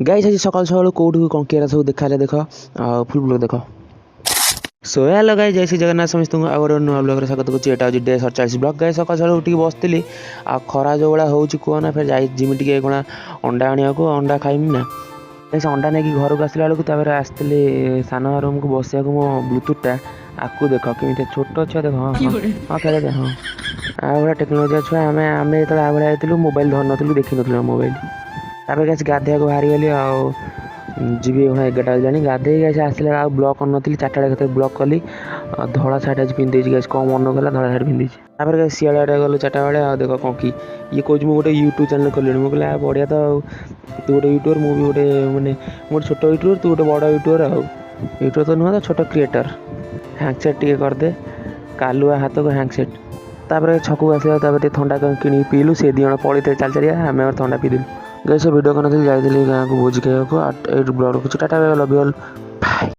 Guys आज सकाल सकाल कौटू कंकिरा सब देखा देख फुल ब्लॉग देख सो हेलो गाइस जय श्री जगन्नाथ समस्त आगे नुआ ब्लॉग स्वागत करुँच यहाँ डे 47 ब्लॉग गाइस सकाल सकाल उठी बसती आ खरा जो भाया हो कहना फिर जिमी टे कौन अंडा आने को अंडा खाइमी ना गाइस अंडा नहीं घर को आसला बेलू आसती सान रूम को बस मो ब्लूटूथटा आपको देख कमी छोट छुआ देख हाँ हाँ खेल दे हाँ आ टेक्नोलोजी छुआ आम जो आगे मोबाइल धर नु देखी नु मोबाइल तापर कैसे गाधे को बाहरी गली जीवी हूँ 11टा बजानी गाधे कैसे आसला आ ब्लॉक कर 4टा के ब्लॉक कली धड़ा सार्ट आज पिंधे गैस कम मन कला धड़ा सार्ट पिंधे तापर कैसे सियाड़े आड़े गलु 4टा बेले आ देख कौन कि ये कौन मुझे गोटे यूट्यूब चैनल खोल मुझे बढ़िया तो तू गोटे यूट्यूबर मुझे गोटे मानने गोटे छोट यूट्यूबर तू गोटे बड़ यूट्यूबर यूट्यूबर तो नुह तो छोट क्रिएटर हैंगसेट टे करदे कालुआ हाथ को हैंगसेट तापर छकू आस थंडा कि पीलु से दी पड़ी थे चल चलिए आम थंडा पीदेलु गैस वीडियो करनी जाइए गाँव को भोज खाइक ब्लॉग रखुच्छी टाटा लव यू ऑल।